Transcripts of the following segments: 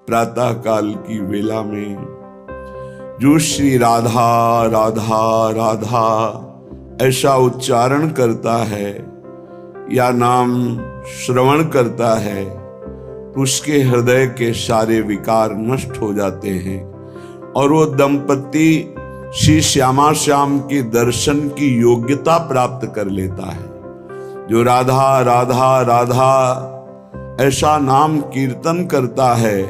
प्रातः काल की वेला में जो श्री राधा राधा राधा ऐसा उच्चारण करता है या नाम श्रवण करता है, उसके हृदय के सारे विकार नष्ट हो जाते हैं और वो दंपति श्री श्यामा श्याम के दर्शन की योग्यता प्राप्त कर लेता है। जो राधा राधा राधा ऐसा नाम कीर्तन करता है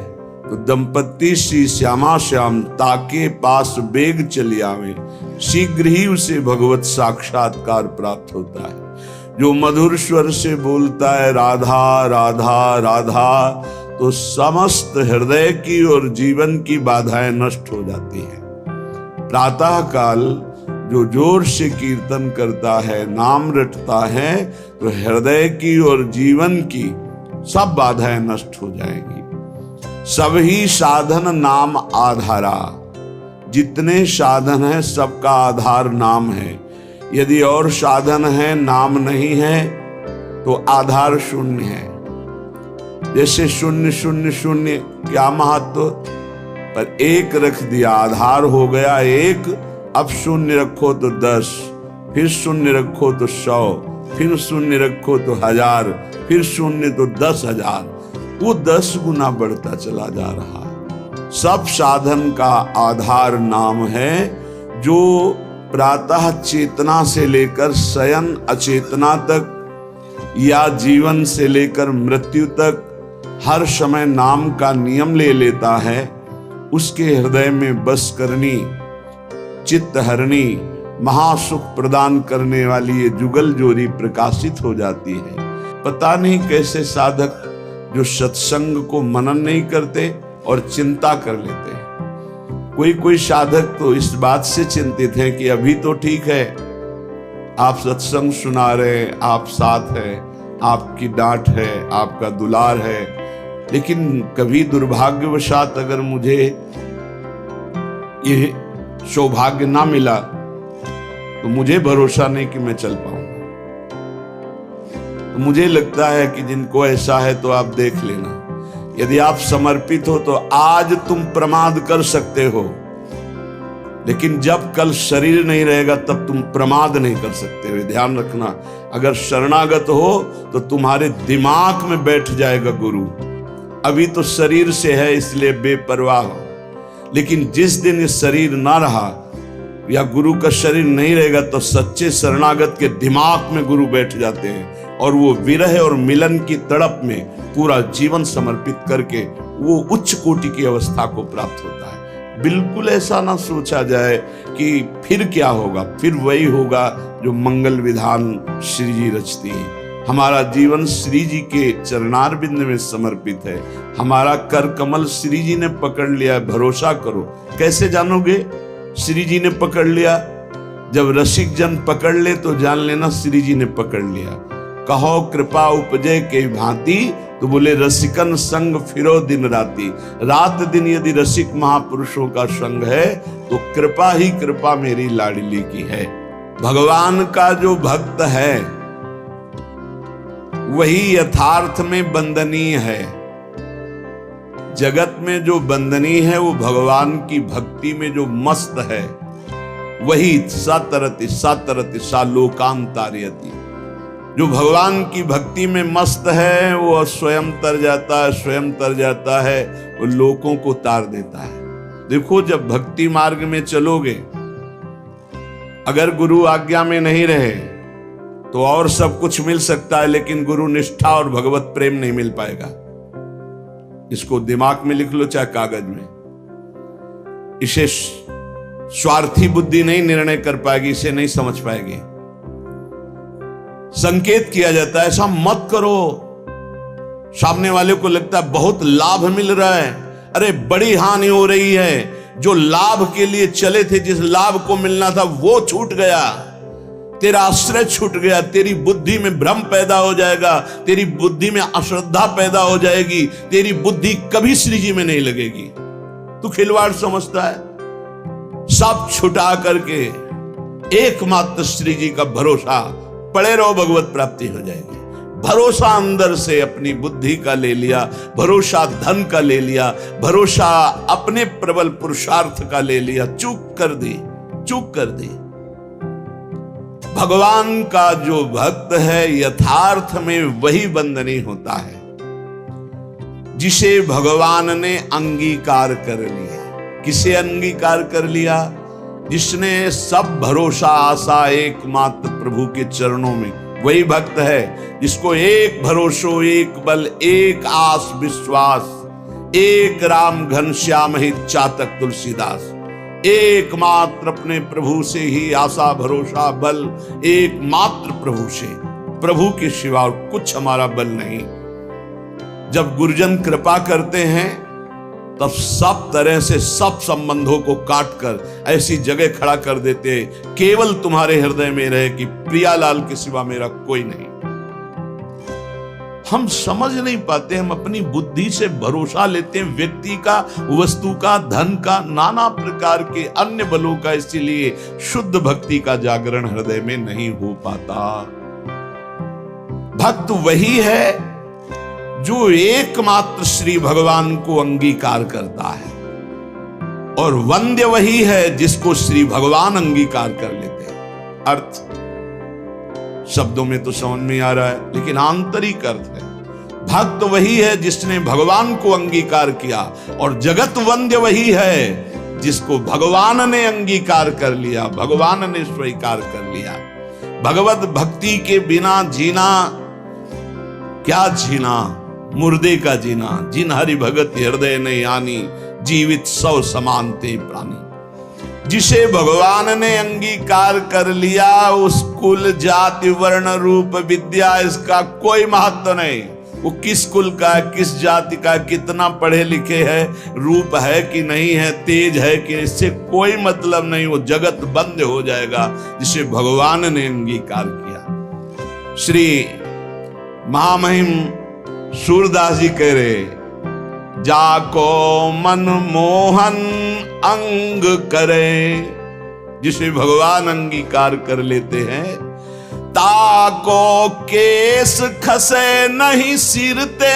तो दंपति श्री श्यामा श्याम ताके पास बेग चली आवे, शीघ्र ही उसे भगवत साक्षात्कार प्राप्त होता है। जो मधुर स्वर से बोलता है राधा राधा राधा, तो समस्त हृदय की और जीवन की बाधाएं नष्ट हो जाती हैं। प्रातः काल जो जोर से कीर्तन करता है, नाम रटता है, तो हृदय की और जीवन की सब बाधाएं नष्ट हो जाएंगी। सभी साधन नाम आधारा, जितने साधन है सबका आधार नाम है। यदि और साधन है नाम नहीं है तो आधार शून्य है। जैसे शून्य शून्य शून्य क्या महत्व, पर एक रख दिया आधार हो गया एक। अब शून्य रखो तो 10, फिर शून्य रखो तो 100, फिर शून्य रखो तो 1000, फिर शून्य तो 10,000, वो 10 गुना बढ़ता चला जा रहा है। सब साधन का आधार नाम है। जो प्रातः चेतना से लेकर शयन अचेतना तक या जीवन से लेकर मृत्यु तक हर समय नाम का नियम ले लेता है, उसके हृदय में बस करनी, चित्त हरणी, महासुख प्रदान करने वाली ये जुगल जोरी प्रकाशित हो जाती है। पता नहीं कैसे साधक जो सत्संग को मनन नहीं करते और चिंता कर लेते हैं। कोई साधक तो इस बात से चिंतित है कि अभी तो ठीक है, आप सत्संग सुना रहे हैं, आप साथ हैं, आपकी डांट है, आपका दुलार है, लेकिन कभी दुर्भाग्यवशात अगर मुझे ये सौभाग्य ना मिला तो मुझे भरोसा नहीं कि मैं चल पाऊंगा। तो मुझे लगता है कि जिनको ऐसा है तो आप देख लेना। यदि आप समर्पित हो तो आज तुम प्रमाद कर सकते हो, लेकिन जब कल शरीर नहीं रहेगा तब तुम प्रमाद नहीं कर सकते हो। ध्यान रखना, अगर शरणागत हो तो तुम्हारे दिमाग में बैठ जाएगा गुरु। अभी तो शरीर से है इसलिए बेपरवाह हो, लेकिन जिस दिन ये शरीर ना रहा या गुरु का शरीर नहीं रहेगा तो सच्चे शरणागत के दिमाग में गुरु बैठ जाते हैं और वो विरह और मिलन की तड़प में पूरा जीवन समर्पित करके वो उच्च कोटि की अवस्था को प्राप्त होता है। बिल्कुल ऐसा ना सोचा जाए कि फिर क्या होगा, फिर वही होगा जो मंगल विधान श्री जी रचती है। हमारा जीवन श्री जी के चरणारविंद में समर्पित है। हमारा कर कमल श्री जी ने पकड़ लिया, भरोसा करो। कैसे जानोगे श्री जी ने पकड़ लिया? जब रसिक जन पकड़ ले तो जान लेना श्री जी ने पकड़ लिया। कहो कृपा उपजे के भांति, तो बोले रसिकन संग फिरो दिन राती। रात दिन यदि रसिक महापुरुषों का संग है तो कृपा ही कृपा मेरी लाडली की है। भगवान का जो भक्त है वही यथार्थ में बंदनीय है। जगत में जो बंदनीय है वो भगवान की भक्ति में जो मस्त है वही सतरति सतरति सा लोकांतारयति। जो भगवान की भक्ति में मस्त है वो स्वयं तर जाता है, स्वयं तर जाता है, वो लोगों को तार देता है। देखो जब भक्ति मार्ग में चलोगे, अगर गुरु आज्ञा में नहीं रहे तो और सब कुछ मिल सकता है, लेकिन गुरु निष्ठा और भगवत प्रेम नहीं मिल पाएगा। इसको दिमाग में लिख लो चाहे कागज में। इसे स्वार्थी बुद्धि नहीं निर्णय कर पाएगी, इसे नहीं समझ पाएगी। संकेत किया जाता है ऐसा मत करो। सामने वाले को लगता है बहुत लाभ मिल रहा है, अरे बड़ी हानि हो रही है। जो लाभ के लिए चले थे, जिस लाभ को मिलना था वो छूट गया, तेरा आश्रय छूट गया, तेरी बुद्धि में भ्रम पैदा हो जाएगा, तेरी बुद्धि में अश्रद्धा पैदा हो जाएगी, तेरी बुद्धि कभी श्री जी में नहीं लगेगी। तू खिलवाड़ समझता है। सब छुटा करके एकमात्र श्री जी का भरोसा पड़े रहो, भगवत प्राप्ति हो जाएगी। भरोसा अंदर से अपनी बुद्धि का ले लिया, भरोसा धन का ले लिया, भरोसा अपने प्रबल पुरुषार्थ का ले लिया, चूक कर दी। भगवान का जो भक्त है यथार्थ में वही बंधनी होता है जिसे भगवान ने अंगीकार कर लिया। किसे अंगीकार कर लिया? जिसने सब भरोसा आशा एकमात्र प्रभु के चरणों में, वही भक्त है जिसको एक भरोसो, एक बल, एक आस विश्वास, एक राम घनश्याम ही चातक तुलसीदास। एकमात्र अपने प्रभु से ही आशा भरोसा बल, एकमात्र प्रभु से, प्रभु के सिवा कुछ हमारा बल नहीं। जब गुरुजन कृपा करते हैं तब सब तरह से सब संबंधों को काटकर ऐसी जगह खड़ा कर देते हैं, केवल तुम्हारे हृदय में रहे कि प्रियालाल के सिवा मेरा कोई नहीं। हम समझ नहीं पाते, हम अपनी बुद्धि से भरोसा लेते हैं व्यक्ति का, वस्तु का, धन का, नाना प्रकार के अन्य बलों का, इसीलिए शुद्ध भक्ति का जागरण हृदय में नहीं हो पाता। भक्त वही है जो एकमात्र श्री भगवान को अंगीकार करता है, और वंद्य वही है जिसको श्री भगवान अंगीकार कर लेते हैं। अर्थ शब्दों में तो समझ में आ रहा है, लेकिन आंतरिक अर्थ है भक्त वही है जिसने भगवान को अंगीकार किया, और जगत वंद्य वही है जिसको भगवान ने अंगीकार कर लिया, भगवान ने स्वीकार कर लिया। भगवत भक्ति के बिना जीना क्या जीना, मुर्दे का जीना। जिन हरि भगत हृदय नहीं आनी, जीवित सौ समान ते प्राणी। जिसे भगवान ने अंगीकार कर लिया, उस कुल जाति वर्ण रूप विद्या इसका कोई महत्व नहीं। वो किस कुल का, किस जाति का, कितना पढ़े लिखे है, रूप है कि नहीं है, तेज है कि, इससे कोई मतलब नहीं। वो जगत बंद हो जाएगा जिसे भगवान ने अंगीकार किया। श्री महामहिम सूरदास जी कह रहे, जाको मन मोहन अंग करे, जिसे भगवान अंगीकार कर लेते हैं, ताको केस खसे नहीं सिरते,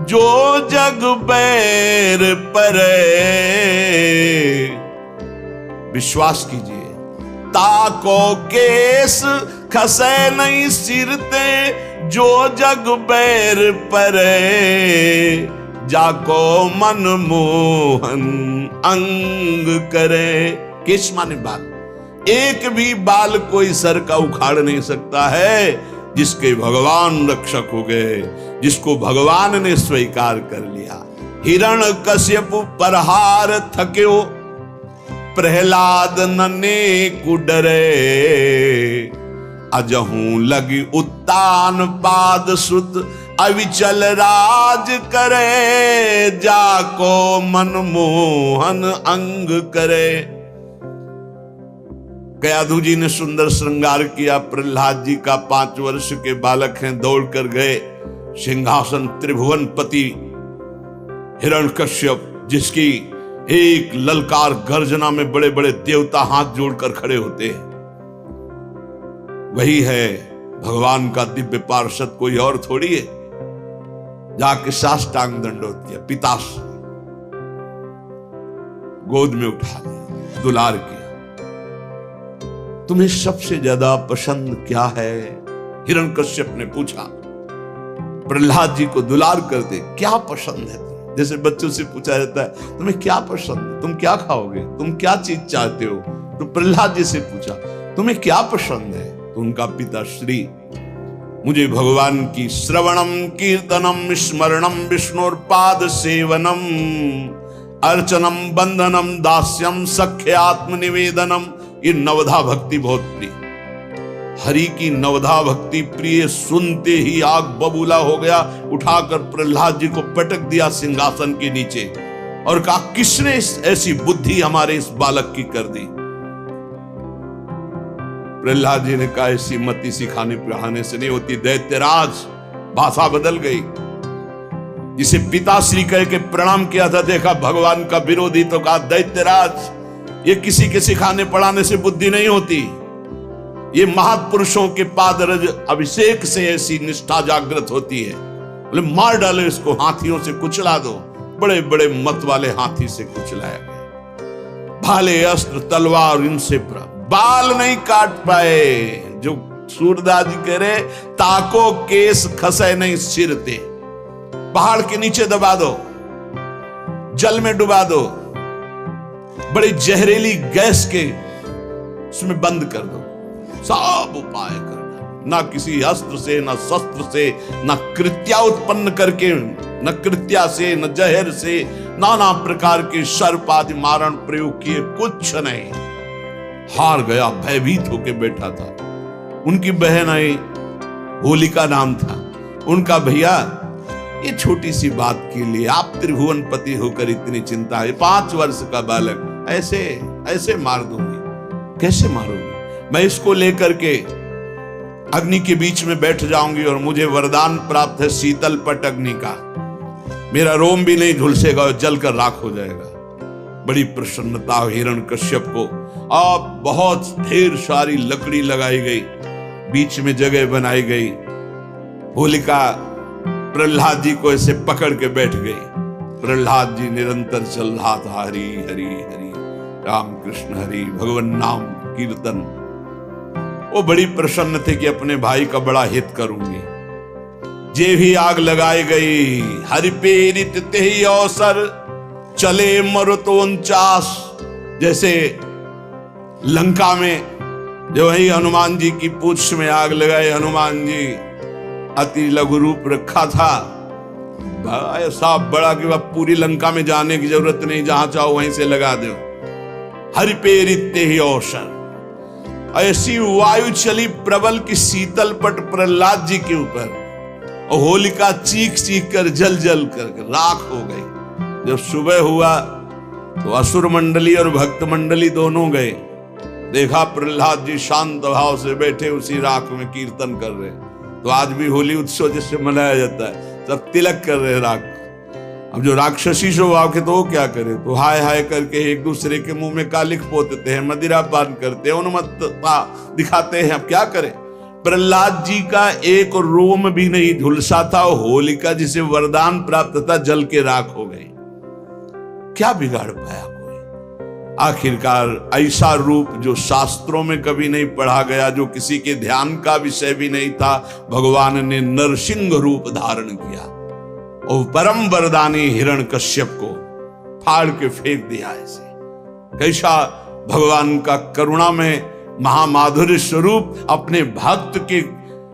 जो जग बैर परे। विश्वास कीजिए, ताको केस खसे नहीं सिरते, जो जग बैर परे, जाको मन मोहन अंग करे। केश माने बाल, एक भी बाल कोई सर का उखाड़ नहीं सकता है जिसके भगवान रक्षक हो गए, जिसको भगवान ने स्वीकार कर लिया। हिरण्यकश्यप परहार थक्यो, प्रहलाद नने कुडरे, अजहू लगी उत्तान पाद सुत, अविचल राज करे, जाको मन मोहन अंग करे। कयाधु जी ने सुंदर श्रृंगार किया। प्रहलाद जी का 5 वर्ष के बालक हैं, दौड़ कर गए सिंहासन त्रिभुवन पति हिरण्यकश्यप, जिसकी एक ललकार गर्जना में बड़े बड़े देवता हाथ जोड़कर खड़े होते हैं। वही है भगवान का दिव्य पार्षद, कोई और थोड़ी है। जाके साष्टांग दंडोत किया, पिता गोद में उठा लिया, दुलार किया। तुम्हें सबसे ज्यादा पसंद क्या है? हिरण्यकश्यप ने पूछा। प्रहलाद जी को दुलार कर दे, क्या पसंद है? जैसे बच्चों से पूछा जाता है तुम्हें क्या पसंद है, तुम क्या खाओगे, तुम क्या चीज चाहते हो, तो प्रहलाद जी से पूछा तुम्हें क्या पसंद है? तो उनका पिता श्री, मुझे भगवान की श्रवणम कीर्तनम स्मरणम विष्णुर्पाद सेवनम अर्चनम बंदनम दास्यम सख्य आत्मनिवेदनम, ये नवधा भक्ति बहुत प्रिय। हरि की नवधा भक्ति प्रिय सुनते ही आग बबूला हो गया। उठाकर प्रहलाद जी को पटक दिया सिंहासन के नीचे और कहा किसने ऐसी बुद्धि हमारे इस बालक की कर दी? प्रहलाद जी ने कहा ऐसी मति सिखाने पढ़ाने से नहीं होती दैत्यराज। भाषा बदल गई। जिसे पिताश्री कह के प्रणाम किया था, देखा भगवान का विरोधी तो कहा दैत्यराज, ये किसी के सिखाने पढ़ाने से बुद्धि नहीं होती, ये महापुरुषों के पादरज अभिषेक से ऐसी निष्ठा जागृत होती है। बोले मार डालो इसको, हाथियों से कुचला दो। बड़े बड़े मत वाले हाथी से कुचलाया गया। भाले अस्त्र तलवार इनसे बाल नहीं काट पाए। जो सूरदास जी कह रहे, ताको केस खसे नहीं सिर ते। पहाड़ के नीचे दबा दो, जल में डुबा दो, बड़ी जहरीली गैस के उसमें बंद कर दो, सब उपाय कर दो। ना किसी अस्त्र से, ना शस्त्र से, ना कृत्या उत्पन्न करके, न कृत्या से, न जहर से, नाना प्रकार के सर्प आदि मारण प्रयोग किए, कुछ नहीं। हार गया, भयभीत होके बैठा था। उनकी बहन आई, होलिका नाम था उनका। भैया ये छोटी सी बात के लिए आप त्रिभुवनपति होकर इतनी चिंता है? 5 वर्ष का बालक ऐसे ऐसे मार दूंगी? कैसे मारूंगी? मैं इसको लेकर के अग्नि के बीच में बैठ जाऊंगी और मुझे वरदान प्राप्त है शीतल पट अग्नि का। मेरा रोम भी नहीं झुलसेगा और जलकर राख हो जाएगा। बड़ी प्रसन्नता हिरण्यकश्यप को। अब बहुत ढेर सारी लकड़ी लगाई गई, बीच में जगह बनाई गई। होलिका प्रहलाद जी को ऐसे पकड़ के बैठ गई। प्रहलाद जी निरंतर चल रहा था, हरि हरि हरि राम कृष्ण हरि, भगवान नाम कीर्तन। वो बड़ी प्रसन्न थे कि अपने भाई का बड़ा हित करूंगी। जे भी आग लगाई गई, हरि प्रेरित तेहि अवसर चले मरुतो 49। जैसे लंका में जो वही हनुमान जी की पूंछ में आग लगाए, हनुमान जी अति लघु रूप रखा था, ऐसा बड़ा कि वह पूरी लंका में जाने की जरूरत नहीं, जहां चाहो वहीं से लगा दो। हरि प्रेरित तेहि अवसर। ऐसी वायु चली प्रबल की शीतल पट प्रहलाद जी के ऊपर, और होलिका चीख चीख कर जल जल कर राख हो गई। जब सुबह हुआ तो असुर मंडली और भक्त मंडली दोनों गए। देखा प्रहलाद जी शांत भाव से बैठे उसी राख में कीर्तन कर रहे। तो आज भी होली उत्सव जिससे मनाया जाता है, सब तिलक कर रहे राख। अब जो राक्षसी स्वभाव के तो वो क्या करे, तो हाय हाय करके एक दूसरे के मुंह में कालिख पोतते हैं, मदिरा पान करते हैं, उन्मत्तता दिखाते हैं। अब क्या करें? प्रहलाद जी का एक रोम भी नहीं झुलसा था। होलिका जिसे वरदान प्राप्त था जल के राख हो गई। क्या बिगाड़ पाया कोई? आखिरकार ऐसा रूप जो शास्त्रों में कभी नहीं पढ़ा गया, जो किसी के ध्यान का विषय भी नहीं था, भगवान ने नरसिंह रूप धारण किया और परम वरदानी हिरण्यकश्यप को फाड़ के फेंक दिया। ऐसे कैसा भगवान का करुणा में महामाधुर्य स्वरूप अपने भक्त के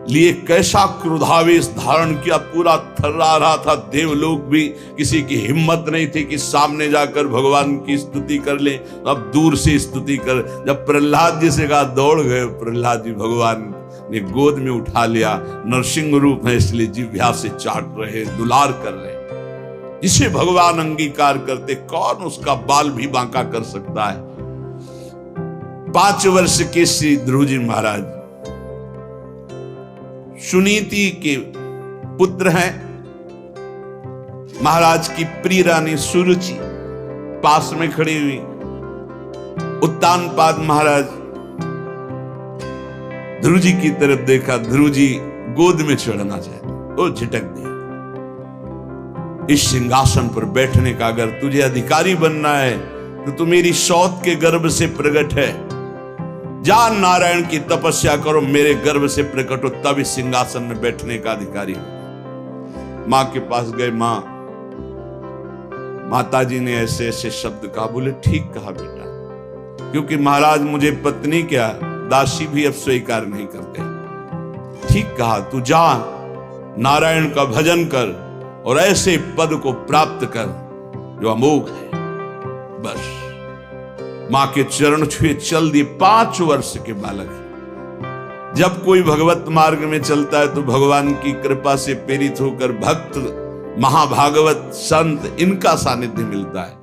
लिए कैसा क्रोधावेश धारण किया, पूरा थर्रा रहा था। देवलोक भी किसी की हिम्मत नहीं थी कि सामने जाकर भगवान की स्तुति कर ले, अब दूर से स्तुति कर। जब प्रहलाद जी से कहा, दौड़ गए प्रहलाद जी, भगवान ने गोद में उठा लिया। नरसिंह रूप है इसलिए जिह्वा से चाट रहे, दुलार कर रहे। जिसे भगवान अंगीकार करते, कौन उसका बाल भी बांका कर सकता है? 5 वर्ष के श्री ध्रुव जी महाराज सुनीति के पुत्र हैं। महाराज की प्रिय रानी सुरुचि पास में खड़ी हुई। उत्तानपाद महाराज ध्रुव जी की तरफ देखा, ध्रुव जी गोद में चढ़ना चाहते, वो झिटक दिया। इस सिंहासन पर बैठने का अगर तुझे अधिकारी बनना है तो तू मेरी सौत के गर्भ से प्रकट है। जा नारायण की तपस्या करो, मेरे गर्भ से प्रकट हो, तब इस सिंहासन में बैठने का अधिकारी हो। मां के पास गए। माता जी ने ऐसे ऐसे शब्द कहा। बोले ठीक कहा बेटा, क्योंकि महाराज मुझे पत्नी क्या दासी भी अब स्वीकार नहीं करते। ठीक कहा, तू जा नारायण का भजन कर और ऐसे पद को प्राप्त कर जो अमोघ है। बस मां के चरण छुए चल दिए। 5 वर्ष के बालक। जब कोई भगवत मार्ग में चलता है तो भगवान की कृपा से प्रेरित होकर भक्त, महाभागवत, संत, इनका सानिध्य मिलता है।